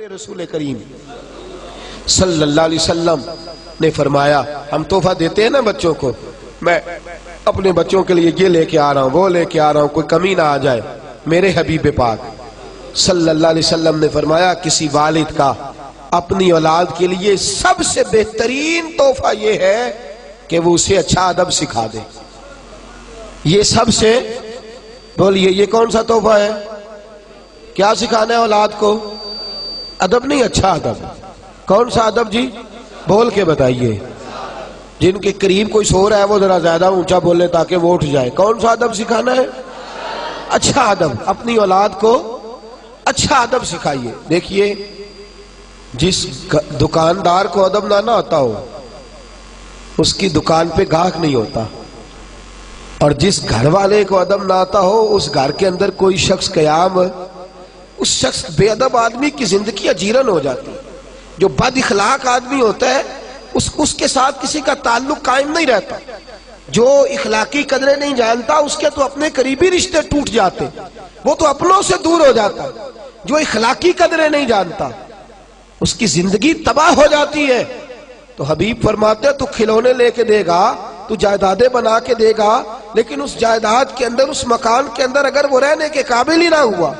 میرے رسول کریم صلی اللہ علیہ وسلم نے فرمایا ہم تحفہ دیتے ہیں نا بچوں کو، میں اپنے بچوں کے لیے یہ لے کے آ رہا ہوں وہ لے کے آ رہا ہوں، کوئی کمی نہ آ جائے۔ میرے حبیب پاک صلی اللہ علیہ وسلم نے فرمایا کسی والد کا اپنی اولاد کے لیے سب سے بہترین تحفہ یہ ہے کہ وہ اسے اچھا ادب سکھا دے۔ یہ سب سے بولیے یہ کون سا تحفہ ہے؟ کیا سکھانا ہے اولاد کو؟ ادب نہیں، اچھا ادب۔ کون سا ادب جی؟ بول کے بتائیے۔ جن کے قریب کوئی سو رہا ہے وہ ذرا زیادہ اونچا بولے تاکہ وہ اٹھ جائے۔ کون سا ادب سکھانا ہے؟ اچھا ادب۔ اپنی اولاد کو اچھا ادب سکھائیے۔ دیکھیے جس دکاندار کو ادب نہ آتا ہو اس کی دکان پہ گاہک نہیں ہوتا، اور جس گھر والے کو ادب نہ آتا ہو اس گھر کے اندر کوئی شخص قیام، اس شخص بے ادب آدمی کی زندگی اجیرن ہو جاتی۔ جو بد اخلاق آدمی ہوتا ہے اس کے ساتھ کسی کا تعلق قائم نہیں رہتا۔ جو اخلاقی قدریں نہیں جانتا اس کے تو اپنے قریبی رشتے ٹوٹ جاتے، وہ تو اپنوں سے دور ہو جاتا۔ جو اخلاقی قدریں نہیں جانتا اس کی زندگی تباہ ہو جاتی ہے۔ تو حبیب فرماتے تو کھلونے لے کے دے گا، تو جائیدادیں بنا کے دے گا، لیکن اس جائیداد کے اندر، اس مکان کے اندر اگر وہ رہنے کے قابل ہی نہ ہوا،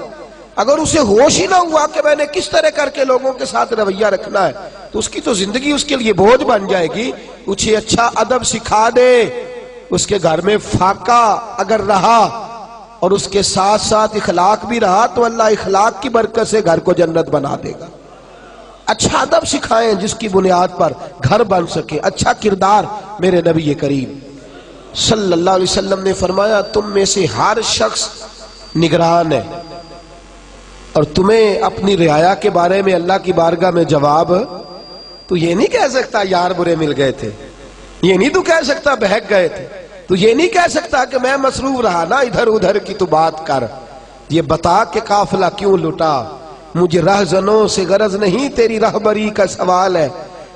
اگر اسے ہوش ہی نہ ہوا کہ میں نے کس طرح کر کے لوگوں کے ساتھ رویہ رکھنا ہے، تو اس کی تو زندگی اس کے لیے بوجھ بن جائے گی۔ اسے اچھا ادب سکھا دے۔ اس کے گھر میں فاقہ اگر رہا اور اس کے ساتھ ساتھ اخلاق بھی رہا تو اللہ اخلاق کی برکت سے گھر کو جنت بنا دے گا۔ اچھا ادب سکھائیں جس کی بنیاد پر گھر بن سکے۔ اچھا کردار۔ میرے نبی کریم صلی اللہ علیہ وسلم نے فرمایا تم میں سے ہر شخص نگران ہے، اور تمہیں اپنی رعایا کے بارے میں اللہ کی بارگاہ میں جواب تو یہ نہیں کہہ سکتا یار برے مل گئے تھے، یہ نہیں تو کہہ سکتا بہک گئے تھے، تو یہ نہیں کہہ سکتا کہ میں مصروف رہا نا ادھر ادھر کی تو بات کر، یہ بتا کہ قافلہ کیوں لٹا، مجھے رہزنوں سے غرض نہیں تیری رہبری کا سوال ہے،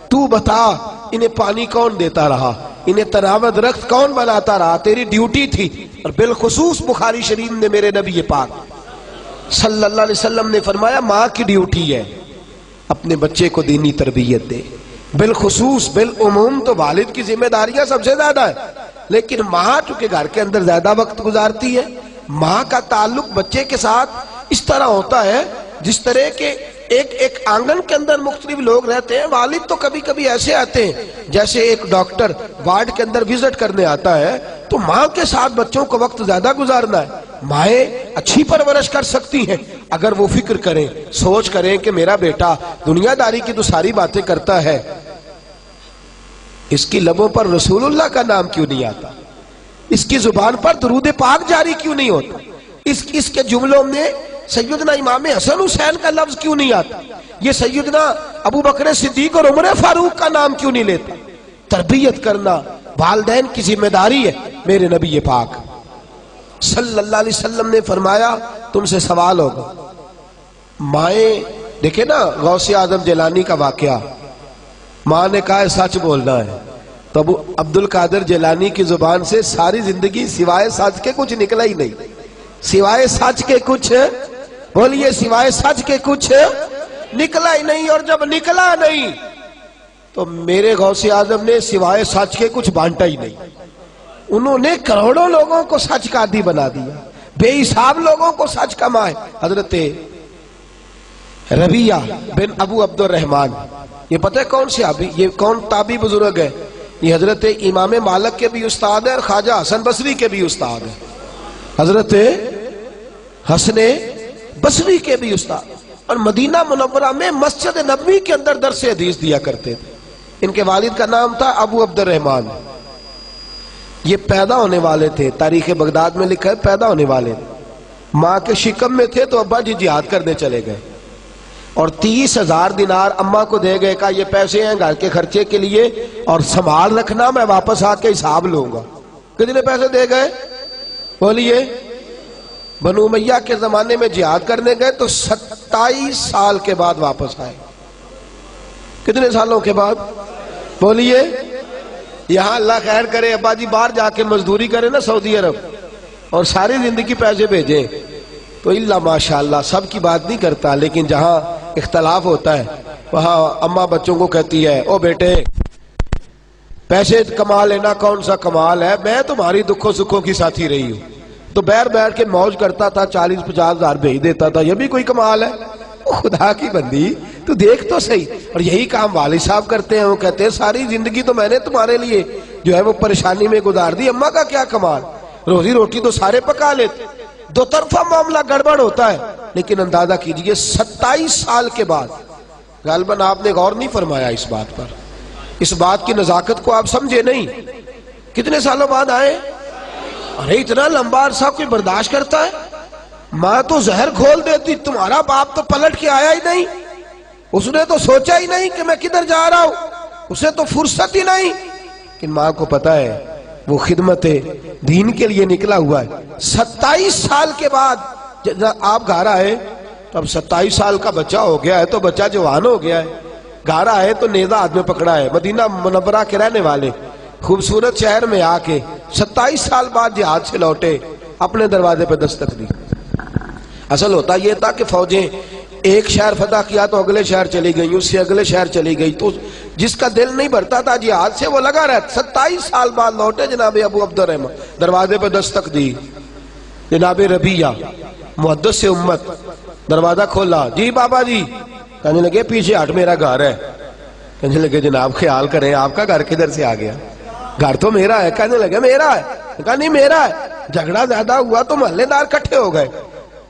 تو بتا انہیں پانی کون دیتا رہا، انہیں تناوت رخت کون بناتا رہا، تیری ڈیوٹی تھی۔ اور بالخصوص بخاری شریف نے میرے نبی پاک صلی اللہ علیہ وسلم نے فرمایا ماں کی ڈیوٹی ہے اپنے بچے کو دینی تربیت دے۔ بالخصوص بالعموم تو والد کی ذمہ داریاں سب سے زیادہ ہے، لیکن ماں چونکہ گھر کے اندر زیادہ وقت گزارتی ہے، ماں کا تعلق بچے کے ساتھ اس طرح ہوتا ہے جس طرح کہ ایک آنگن کے اندر مختلف لوگ رہتے ہیں۔ والد تو کبھی کبھی ایسے آتے ہیں جیسے ایک ڈاکٹر وارڈ کے اندر وزٹ کرنے آتا ہے، تو ماں کے ساتھ بچوں کو وقت زیادہ گزارنا ہے۔ مائیں اچھی پرورش کر سکتی ہیں اگر وہ فکر کریں، سوچ کریں کہ میرا بیٹا دنیا داری کی تو ساری باتیں کرتا ہے، اس کی لبوں پر رسول اللہ کا نام کیوں نہیں آتا، اس کی زبان پر درود پاک جاری کیوں نہیں ہوتا، اس کے جملوں میں سیدنا امام حسن حسین کا لفظ کیوں نہیں آتا، یہ سیدنا ابو بکر صدیق اور عمر فاروق کا نام کیوں نہیں لیتا۔ تربیت کرنا والدین کی ذمہ داری ہے۔ میرے نبی پاک صلی اللہ علیہ وسلم نے فرمایا تم سے سوال ہوگا، مائیں دیکھیں نا غوث اعظم جیلانی کا واقعہ، ماں نے کہا ہے سچ بولنا ہے، تو ابو عبد القادر جیلانی کی زبان سے ساری زندگی سوائے سچ کے کچھ نکلا ہی نہیں، سوائے سچ کے کچھ بولیے، سوائے سچ کے کچھ نکلا ہی نہیں۔ اور جب نکلا نہیں تو میرے غوث اعظم نے سوائے سچ کے کچھ بانٹا ہی نہیں، انہوں نے کروڑوں لوگوں کو سچ کا عادی بنا دیا، بے حساب لوگوں کو سچ کا ماں ہے۔ حضرت ربیہ بن ابو عبد الرحمن، یہ پتہ ہے کون سی یہ کون تابعی بزرگ ہے؟ یہ حضرت امام مالک کے بھی استاد ہے اور خواجہ حسن بصری کے بھی استاد ہے، حضرت حسن بصری کے بھی استاد، اور مدینہ منورہ میں مسجد نبوی کے اندر درس حدیث دیا کرتے تھے۔ ان کے والد کا نام تھا ابو عبد الرحمن، یہ پیدا ہونے والے تھے، تاریخ بغداد میں لکھا ہے پیدا ہونے والے، ماں کے شکم میں تھے تو ابا جی جہاد کرنے چلے گئے، اور 30,000 دینار اماں کو دے گئے، کہا یہ پیسے ہیں گھر کے خرچے کے لیے اور سنبھال رکھنا، میں واپس آ کے حساب لوں گا۔ کتنے پیسے دے گئے بولیے؟ بنو امیہ کے زمانے میں جہاد کرنے گئے تو 27 سال کے بعد واپس آئے۔ کتنے سالوں کے بعد بولیے؟ یہاں اللہ خیر کرے ابا جی باہر جا کے مزدوری کرے نا سعودی عرب اور ساری زندگی پیسے بھیجیں تو اللہ ماشاءاللہ سب کی بات نہیں کرتا، لیکن جہاں اختلاف ہوتا ہے، وہاں اماں بچوں کو کہتی ہے او بیٹے پیسے کما لینا کون سا کمال ہے، میں تمہاری دکھوں سکھوں کی ساتھی رہی ہوں، تو بیٹھ کے موج کرتا تھا، 40-50 ہزار بھیج دیتا تھا، یہ بھی کوئی کمال ہے؟ خدا کی بندی تو دیکھ تو صحیح۔ اور یہی کام والد صاحب کرتے ہیں، وہ کہتے ہیں ساری زندگی تو میں نے تمہارے لیے جو ہے وہ پریشانی میں گزار دی، اماں کا کیا کمال، روزی روٹی تو سارے پکا لیتے۔ دو طرفہ معاملہ گڑبڑ ہوتا ہے، لیکن اندازہ کیجئے 27 سال کے بعد، غالباً آپ نے غور نہیں فرمایا اس بات پر، اس بات کی نزاکت کو آپ سمجھے نہیں، کتنے سالوں بعد آئے؟ ارے اتنا لمبا عرصہ کوئی برداشت کرتا ہے؟ ماں تو زہر کھول دیتی، تمہارا باپ تو پلٹ کے آیا ہی نہیں، اس نے تو سوچا ہی نہیں کہ میں کدھر جا رہا ہوں، اسے تو فرصت ہی نہیں۔ لیکن ماں کو پتا ہے وہ خدمت دین کے لیے نکلا ہوا ہے۔ 27 سال کے بعد جب آپ گھر آئے تو اب 27 سال کا بچہ ہو گیا ہے، تو بچہ جوان ہو گیا ہے، گھر آئے تو نیزہ ہاتھ میں پکڑا ہے، مدینہ منورہ کے رہنے والے خوبصورت شہر میں آ کے 27 سال بعد جہاد سے لوٹے، اپنے دروازے پہ دستک دی۔ اصل ہوتا یہ تھا کہ فوجیں ایک شہر فتح کیا تو اگلے شہر چلی گئی، اس سے اگلے شہر چلی گئی، تو جس کا دل نہیں بھرتا تھا جہاد سے وہ لگا رہتا۔ 27 سال بعد لوٹے جناب ابو عبد الرحمن، دروازے پہ دستک دی، جناب ربیہ محدث امت، دروازہ کھولا، جی بابا جی، کہنے لگے پیچھے ہٹ میرا گھر ہے، کہنے لگے جناب خیال کریں آپ کا گھر کدھر سے آ گیا، گھر تو میرا ہے، کہنے لگے میرا ہے، کہا نہیں میرا ہے، جھگڑا زیادہ ہوا تو محلے دار کٹھے ہو گئے،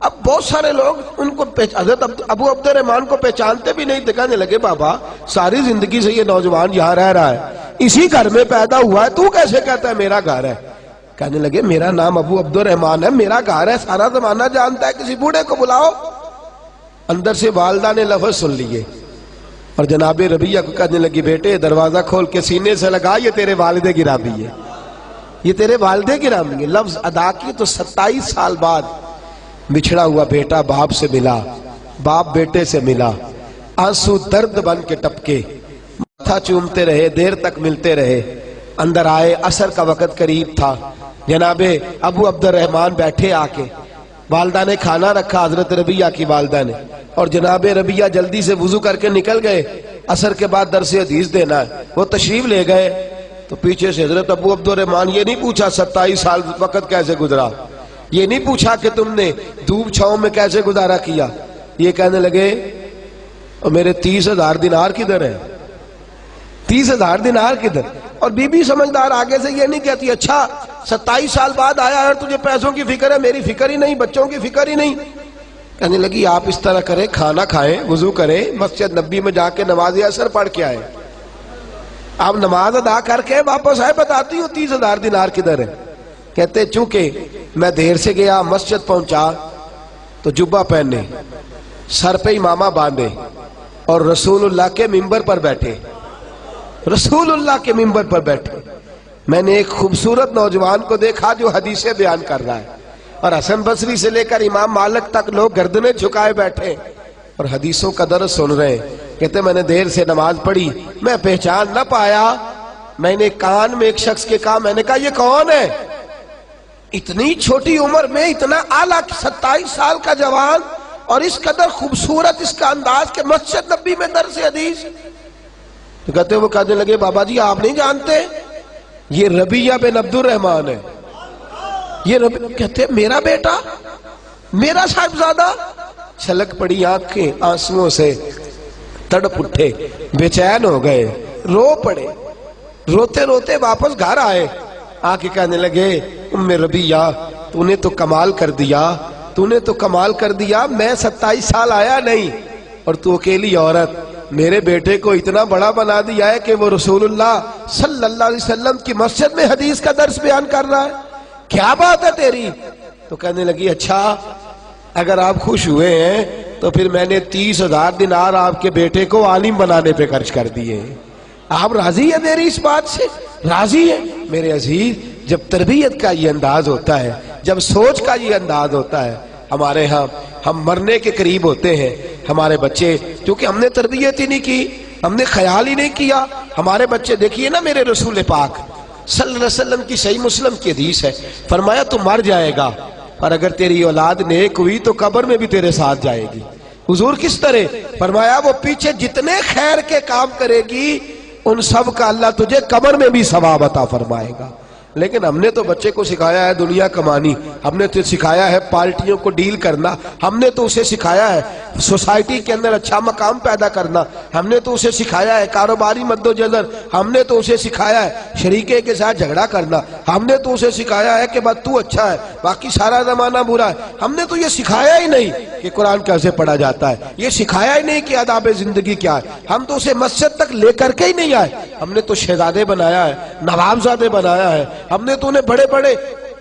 اب بہت سارے لوگ ان کو حضرت ابو عبد الرحمن کو پہچانتے بھی نہیں تھے، کہنے لگے بابا ساری زندگی سے یہ نوجوان یہاں رہ رہا ہے، اسی گھر میں پیدا ہوا ہے، تو کیسے کہتا ہے میرا گھر ہے؟ کہنے لگے میرا نام ابو عبد الرحمن ہے، میرا گھر ہے، سارا زمانہ جانتا ہے، کسی بوڑھے کو بلاؤ۔ اندر سے والدہ نے لفظ سن لیے اور جناب ربیہ کو کہنے لگی بیٹے دروازہ کھول کے سینے سے لگا، یہ تیرے والد گرامی ہے، یہ تیرے والد گرامی ہے۔ لفظ ادا کی تو 27 سال بعد بچھڑا ہوا بیٹا باپ سے ملا، باپ بیٹے سے ملا، آنسو درد بن کے ٹپکے، ماتھا چومتے رہے، دیر تک ملتے رہے، اندر آئے، عصر کا وقت قریب تھا، جناب ابو عبد الرحمن بیٹھے آ کے، والدہ نے کھانا رکھا، حضرت ربیہ کی والدہ نے، اور جناب ربیہ جلدی سے وضو کر کے نکل گئے، عصر کے بعد درس حدیث دینا ہے، وہ تشریف لے گئے تو پیچھے سے حضرت ابو عبد الرحمن یہ نہیں پوچھا 27 سال وقت کیسے گزرا، یہ نہیں پوچھا کہ تم نے دھوپ چھاؤں میں کیسے گزارا کیا، یہ کہنے لگے اور میرے 30,000 دینار کدھر ہیں، 30,000 دینار کدھر؟ اور بی بی سمجھدار آگے سے یہ نہیں کہتی اچھا 27 سال بعد آیا اور تجھے پیسوں کی فکر ہے، میری فکر ہی نہیں، بچوں کی فکر ہی نہیں۔ کہنے لگی آپ اس طرح کریں، کھانا کھائیں، وضو کریں، مسجد نبی میں جا کے نماز عصر پڑھ کے آئیں، آپ نماز ادا کر کے واپس آئے، بتاتی ہوں 30,000 دینار کدھر ہے۔ کہتے چونکہ میں دیر سے گیا، مسجد پہنچا تو جبہ پہنے، سر پہ امامہ باندھے اور رسول اللہ کے ممبر پر بیٹھے، رسول اللہ کے ممبر پر بیٹھے، میں نے ایک خوبصورت نوجوان کو دیکھا جو حدیثیں بیان کر رہا ہے، اور حسن بصری سے لے کر امام مالک تک لوگ گردنیں جھکائے بیٹھے اور حدیثوں کا درس سن رہے ہیں۔ کہتے میں نے دیر سے نماز پڑھی، میں پہچان نہ پایا، میں نے کان میں ایک شخص کے کہا، میں نے کہا یہ کون ہے؟ اتنی چھوٹی عمر میں اتنا اعلیٰ 27 سال کا جوان اور اس قدر خوبصورت اس کا انداز کہ مسجد نبی میں درس حدیث۔ تو کہتے وہ کہنے لگے بابا جی آپ نہیں جانتے یہ ربیہ بن عبد الرحمن ہے، یہ کہتے میرا بیٹا، میرا صاحبزادہ؟ چھلک پڑی آنکھیں آنسوؤں سے، تڑپ اٹھے، بے چین ہو گئے، رو پڑے، روتے روتے واپس گھر آئے، آ کے کہنے لگے ام ربیہ تو نے تو کمال کر دیا، تو نے تو کمال کر دیا، میں 27 سال آیا نہیں اور تو اکیلی عورت میرے بیٹے کو اتنا بڑا بنا دیا ہے کہ وہ رسول اللہ صلی اللہ علیہ وسلم کی مسجد میں حدیث کا درس بیان کر رہا ہے، کیا بات ہے تیری؟ تو کہنے لگی اچھا اگر آپ خوش ہوئے ہیں تو پھر میں نے 30,000 دینار آپ کے بیٹے کو عالم بنانے پہ خرچ کر دیے، آپ راضی ہیں میری اس بات سے؟ راضی ہیں؟ میرے عزیز جب تربیت کا یہ انداز ہوتا ہے، جب سوچ کا یہ انداز ہوتا ہے، ہمارے ہاں ہم مرنے کے قریب ہوتے ہیں، ہمارے بچے کیونکہ ہم نے تربیت ہی نہیں کی، ہم نے خیال ہی نہیں کیا، ہمارے بچے دیکھیے نا میرے رسول پاک صلی اللہ علیہ وسلم کی صحیح مسلم کی حدیث ہے، فرمایا تو مر جائے گا پر اگر تیری اولاد نیک ہوئی تو قبر میں بھی تیرے ساتھ جائے گی، حضور کس طرح؟ فرمایا وہ پیچھے جتنے خیر کے کام کرے گی ان سب کا اللہ تجھے قبر میں بھی ثواب عطا فرمائے گا۔ لیکن ہم نے تو بچے کو سکھایا ہے دنیا کمانی، ہم نے تو سکھایا ہے پارٹیوں کو ڈیل کرنا، ہم نے تو اسے سکھایا ہے سوسائٹی کے اندر اچھا مقام پیدا کرنا، ہم نے تو اسے سکھایا ہے کاروباری مدوجہد، ہم نے تو اسے سکھایا ہے شریکے کے ساتھ جھگڑا کرنا، ہم نے تو اسے سکھایا ہے کہ بس تو اچھا ہے باقی سارا زمانہ برا ہے۔ ہم نے تو یہ سکھایا ہی نہیں کہ قرآن کیسے پڑھا جاتا ہے، یہ سکھایا ہی نہیں کہ آداب زندگی کیا ہے، ہم تو اسے مسجد تک لے کر کے ہی نہیں آئے۔ ہم نے تو شہزادے بنایا ہے، نوابزادے بنایا ہے، ہم نے تو انہیں بڑے بڑے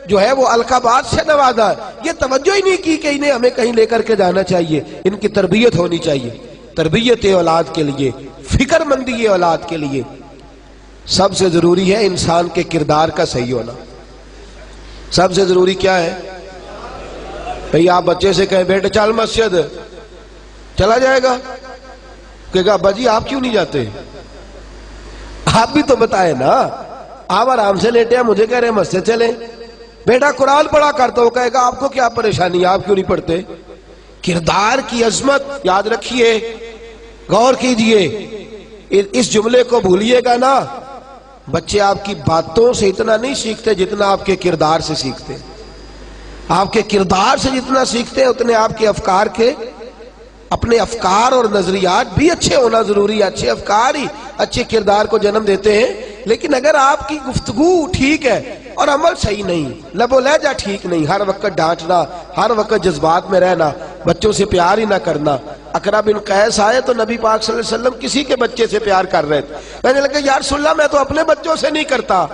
جو ہے وہ القابات سے نوازا ہے، یہ توجہ ہی نہیں کی کہ انہیں ہمیں کہیں لے کر کے جانا چاہیے، ان کی تربیت ہونی چاہیے۔ تربیت اولاد کے لیے، فکر مندی اولاد کے لیے سب سے ضروری ہے انسان کے کردار کا صحیح ہونا۔ سب سے ضروری کیا ہے؟ بھئی آپ بچے سے کہیں بیٹے چل مسجد، چلا جائے گا؟ کہے گا ابا جی آپ کیوں نہیں جاتے؟ آپ بھی تو بتائے نا، آپ آرام سے لیٹے ہیں مجھے کہہ رہے ہیں مسجد چلیں۔ بیٹا قرآن پڑھا کرتا ہو، کہے گا آپ کو کیا پریشانی ہے آپ کیوں نہیں پڑھتے؟ کردار کی عظمت یاد رکھیے، غور کیجئے، اس جملے کو بھولیے گا نا۔ بچے آپ کی باتوں سے اتنا نہیں سیکھتے جتنا آپ کے کردار سے سیکھتے، آپ کے کردار سے جتنا سیکھتے اتنے آپ کے افکار کے، اپنے افکار اور نظریات بھی اچھے ہونا ضروری ہے، اچھے افکار ہی اچھے کردار کو جنم دیتے ہیں۔ لیکن اگر آپ کی گفتگو ٹھیک ہے اور عمل صحیح نہیں، لب و لہجہ ٹھیک نہیں، ہر وقت ڈانٹنا، ہر وقت جذبات میں رہنا، بچوں سے پیار ہی نہ کرنا۔ اقرا بن قیس آئے تو نبی پاک صلی اللہ علیہ وسلم کسی کے بچے سے پیار کر رہے تھے، کہنے لگے یا رسول اللہ میں تو اپنے بچوں سے نہیں کرتا،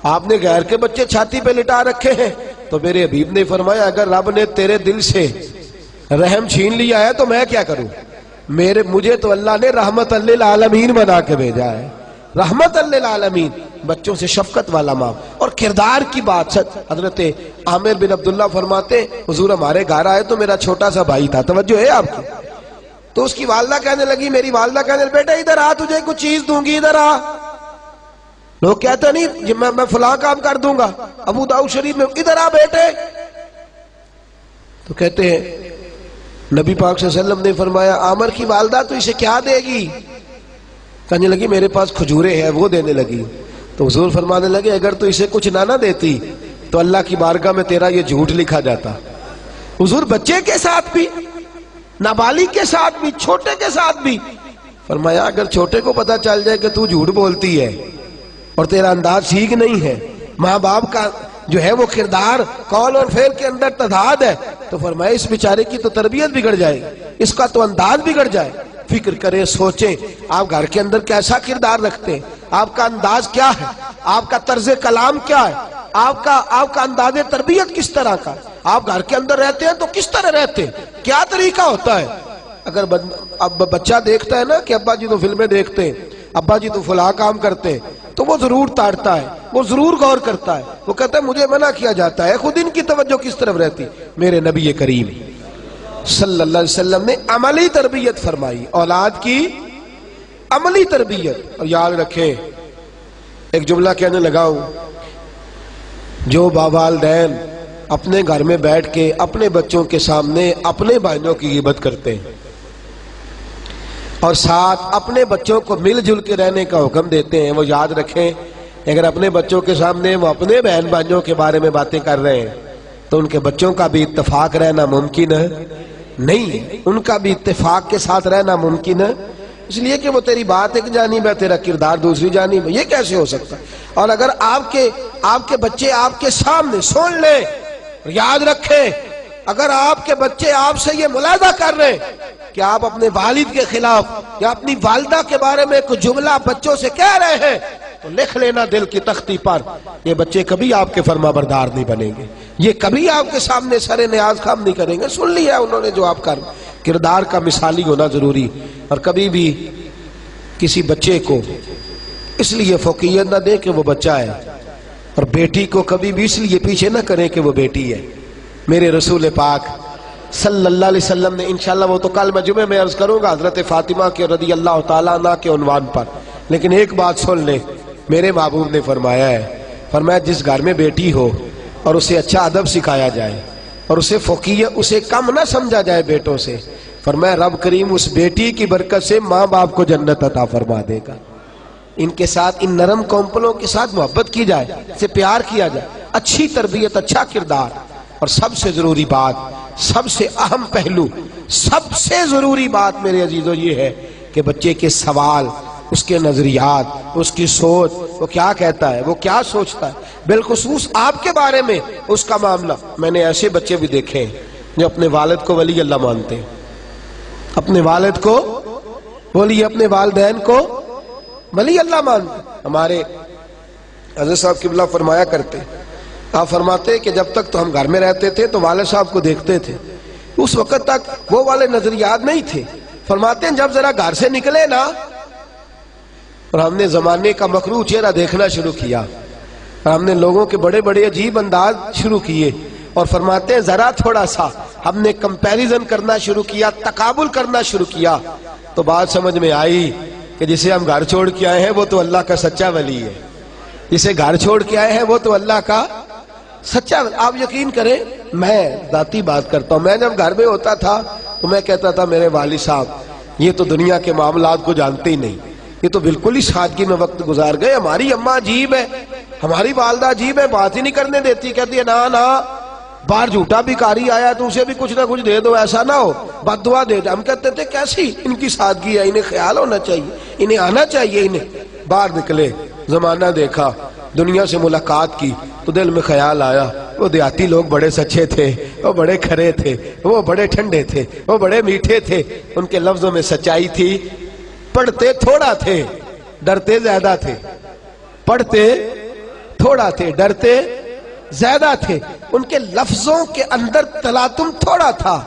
آپ نے غیر کے بچے چھاتی پہ لٹا رکھے ہیں۔ تو میرے حبیب نے فرمایا اگر رب نے تیرے دل سے رحم چھین لیا ہے تو میں کیا کروں؟ مجھے تو اللہ نے رحمت للعالمین بنا کے بھیجا ہے، رحمت للعالمین، بچوں سے شفقت والا ماں۔ اور کردار کی بات، حضرت عامر بن عبداللہ فرماتے حضور ہمارے گھر آئے تو میرا چھوٹا سا بھائی تھا، توجہ ہے آپ کی؟ تو اس کی والدہ کہنے لگی، میری والدہ کہنے لگی بیٹا ادھر آ تجھے کچھ چیز دوں گی، ادھر آ۔ لوگ کہتے نہیں میں فلاں کام کر دوں گا، ابو داؤد شریف میں ادھر آ بیٹے، تو کہتے ہیں نبی پاک صلی اللہ علیہ وسلم نے فرمایا عامر کی والدہ تو اسے کیا دے گی؟ کہنے لگی میرے پاس کھجورے ہیں، وہ دینے لگی۔ تو حضور فرمانے لگے اگر تو اسے کچھ نہ دیتی تو اللہ کی بارگاہ میں تیرا یہ جھوٹ لکھا جاتا۔ حضور بچے کے ساتھ بھی، نابالغ کے ساتھ بھی، چھوٹے کے ساتھ بھی فرمایا اگر چھوٹے کو پتا چل جائے کہ تو جھوٹ بولتی ہے اور تیرا انداز ٹھیک نہیں ہے، ماں باپ کا جو ہے وہ کردار قول اور فعل کے اندر تضاد ہے، تو فرمایا اس بیچارے کی تو تربیت بگڑ جائے، اس کا تو انداز بگڑ جائے۔ فکر کریں، سوچیں آپ گھر کے اندر کیسا کردار رکھتے ہیں، آپ کا انداز کیا ہے، آپ کا طرز کلام کیا ہے، آپ کا انداز تربیت کس طرح کا، آپ گھر کے اندر رہتے ہیں تو کس طرح رہتے ہیں، کیا طریقہ ہوتا ہے۔ اگر اب بچہ دیکھتا ہے نا کہ ابا جی تو فلمیں دیکھتے ہیں، ابا جی تو فلاں کام کرتے ہیں، تو وہ ضرور تاڑتا ہے، وہ ضرور غور کرتا ہے، وہ کہتا ہے مجھے منع کیا جاتا ہے، خود ان کی توجہ کس طرف رہتی۔ میرے نبی کریم صلی اللہ علیہ وسلم نے عملی تربیت فرمائی، اولاد کی عملی تربیت۔ اور یاد رکھیں ایک جملہ کہنے لگا ہوں، جو والدین اپنے گھر میں بیٹھ کے اپنے بچوں کے سامنے اپنے بھائیوں کی غیبت کرتے ہیں اور ساتھ اپنے بچوں کو مل جل کے رہنے کا حکم دیتے ہیں، وہ یاد رکھیں اگر اپنے بچوں کے سامنے وہ اپنے بہن بھائیوں کے بارے میں باتیں کر رہے ہیں تو ان کے بچوں کا بھی اتفاق رہنا ممکن ہے نہیں، ان کا بھی اتفاق کے ساتھ رہنا ممکن ہے، اس لیے کہ وہ تیری بات ایک جانب ہے، تیرا کردار دوسری جانب ہے، یہ کیسے ہو سکتا ہے؟ اور اگر آپ کے بچے آپ کے سامنے سن لیں، یاد رکھیں اگر آپ کے بچے آپ سے یہ ملاحظہ کر رہے ہیں کہ آپ اپنے والد کے خلاف یا اپنی والدہ کے بارے میں کوئی جملہ بچوں سے کہہ رہے ہیں تو لکھ لینا دل کی تختی پر، یہ بچے کبھی آپ کے فرما بردار نہیں بنیں گے، یہ کبھی آپ کے سامنے سر نیاز خم نہیں کریں گے۔ سن لیا انہوں نے جو آپ کا کردار کا مثالی ہونا ضروری۔ اور کبھی بھی کسی بچے کو اس لیے فوقیت نہ دیں کہ وہ بچہ ہے، اور بیٹی کو کبھی بھی اس لیے پیچھے نہ کریں کہ وہ بیٹی ہے۔ میرے رسول پاک صلی اللہ علیہ وسلم نے انشاءاللہ وہ تو کل میں جمعے میں عرض کروں گا حضرت فاطمہ کے رضی اللہ تعالیٰ عنہ کے عنوان پر، لیکن ایک بات سن لیں، میرے محبوب نے فرمایا جس گھر میں بیٹی ہو اور اسے اچھا ادب سکھایا جائے اور اسے کم نہ سمجھا جائے بیٹوں سے، فرمایا رب کریم اس بیٹی کی برکت سے ماں باپ کو جنت عطا فرما دے گا۔ ان کے ساتھ، ان نرم کونپلوں کے ساتھ محبت کی جائے، سے پیار کیا جائے، اچھی تربیت، اچھا کردار، اور سب سے ضروری بات، سب سے اہم پہلو، سب سے ضروری بات میرے عزیزو یہ ہے کہ بچے کے سوال، اس کے نظریات، اس کی سوچ، وہ کیا کہتا ہے، وہ کیا سوچتا ہے، بالخصوص آپ کے بارے میں اس کا معاملہ۔ میں نے ایسے بچے بھی دیکھے ہیں جو اپنے والد کو ولی اللہ مانتے ہیں، اپنے والد کو بولیے، اپنے والدین کو ولی اللہ مانتے ہیں۔ ہمارے حضرت صاحب قبلہ فرمایا کرتے، آپ فرماتے کہ جب تک تو ہم گھر میں رہتے تھے تو والد صاحب کو دیکھتے تھے، اس وقت تک وہ والے نظریات نہیں تھے۔ فرماتے ہیں جب ذرا گھر سے نکلے نا اور ہم نے زمانے کا مکروہ چہرہ دیکھنا شروع کیا، اور ہم نے لوگوں کے بڑے بڑے عجیب انداز شروع کیے، اور فرماتے ہیں ذرا تھوڑا سا ہم نے کمپیریزن کرنا شروع کیا، تقابل کرنا شروع کیا، تو بات سمجھ میں آئی کہ جسے ہم گھر چھوڑ کے آئے ہیں وہ تو اللہ کا سچا ولی ہے، جسے گھر چھوڑ کے آئے ہیں وہ تو اللہ کا سچا ولی۔ آپ یقین کریں، میں ذاتی بات کرتا ہوں، میں جب گھر میں ہوتا تھا تو میں کہتا تھا میرے والد صاحب یہ تو دنیا کے معاملات کو جانتے ہی نہیں، یہ تو بالکل ہی سادگی میں وقت گزار گئے، ہماری اماں عجیب ہے، ہماری والدہ عجیب ہے، بات ہی نہیں کرنے دیتی، کہتی ہے نا نا باہر جھوٹا بھکاری آیا تو اسے بھی کچھ نہ کچھ دے دو، ایسا نہ ہو، بد دعا دے دو۔ ہم کہتے تھے کیسی ان کی سادگی ہے، انہیں خیال ہونا چاہیے، انہیں آنا چاہیے، انہیں۔ باہر نکلے، زمانہ دیکھا، دنیا سے ملاقات کی تو دل میں خیال آیا وہ دیہاتی لوگ بڑے سچے تھے، وہ بڑے کھرے تھے، وہ بڑے ٹھنڈے تھے، وہ بڑے میٹھے تھے، ان کے لفظوں میں سچائی تھی، پڑھتے تھوڑا تھے ڈرتے زیادہ تھے، پڑھتے تھوڑا تھے ڈرتے زیادہ تھے، ان کے لفظوں کے اندر تلاطم تھوڑا تھا،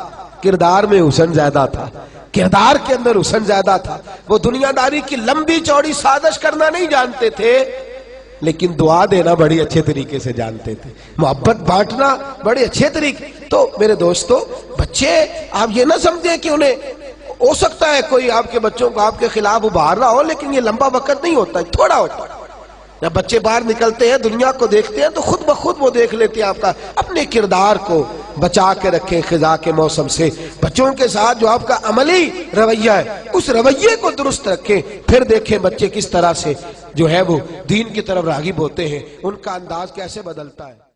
کردار میں حسن زیادہ تھا، کردار کے اندر حسن زیادہ تھا۔ وہ دنیا داری کی لمبی چوڑی سازش کرنا نہیں جانتے تھے، لیکن دعا دینا بڑی اچھے طریقے سے جانتے تھے، محبت بانٹنا بڑے اچھے طریقے۔ تو میرے دوستو، بچے آپ یہ نہ سمجھیں کہ انہیں ہو سکتا ہے کوئی آپ کے بچوں کو آپ کے خلاف ابھار رہا ہو، لیکن یہ لمبا وقت نہیں ہوتا ہے، تھوڑا ہوتا ہے۔ جب بچے باہر نکلتے ہیں، دنیا کو دیکھتے ہیں، تو خود بخود وہ دیکھ لیتے ہیں آپ کا اپنے کردار کو بچا کے رکھیں خزاں کے موسم سے۔ بچوں کے ساتھ جو آپ کا عملی رویہ ہے اس رویے کو درست رکھیں، پھر دیکھیں بچے کس طرح سے جو ہے وہ دین کی طرف راغب ہوتے ہیں، ان کا انداز کیسے بدلتا ہے۔